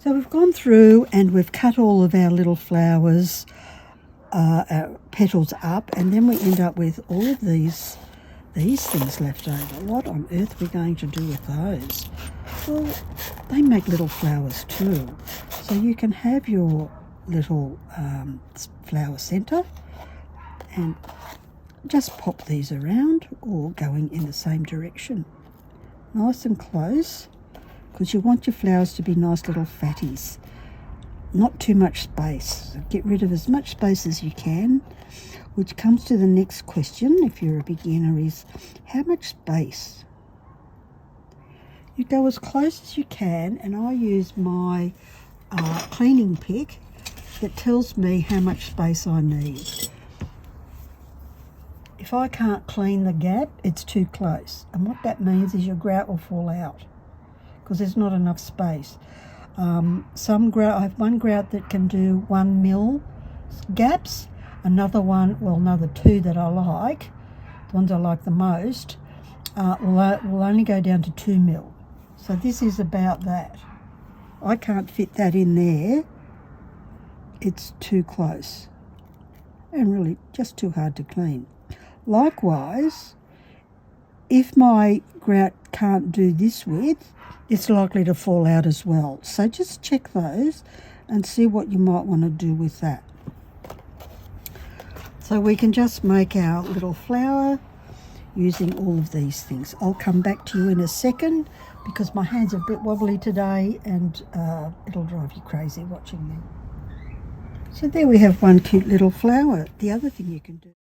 So we've gone through and we've cut all of our little flowers, our petals up, and then we end up with all of these things left over. What on earth are we going to do with those? Well, they make little flowers too. So you can have your little flower centre and just pop these around or going in the same direction. Nice and close, because you want your flowers to be nice little fatties. Not too much space. So get rid of as much space as you can, which comes to the next question, if you're a beginner, is how much space? You go as close as you can, and I use my cleaning pick that tells me how much space I need. If I can't clean the gap, it's too close. And what that means is your grout will fall out because there's not enough space. Some grout, I have one grout that can do 1 mil gaps. Another one, well, another 2 that I like, the ones I like the most, will only go down to 2 mil. So this is about that. I can't fit that in there. It's too close and really just too hard to clean. Likewise, if my grout can't do this width, it's likely to fall out as well. So just check those and see what you might want to do with that. So we can just make our little flower using all of these things. I'll come back to you in a second because my hands are a bit wobbly today and it'll drive you crazy watching me. So there we have one cute little flower. The other thing you can do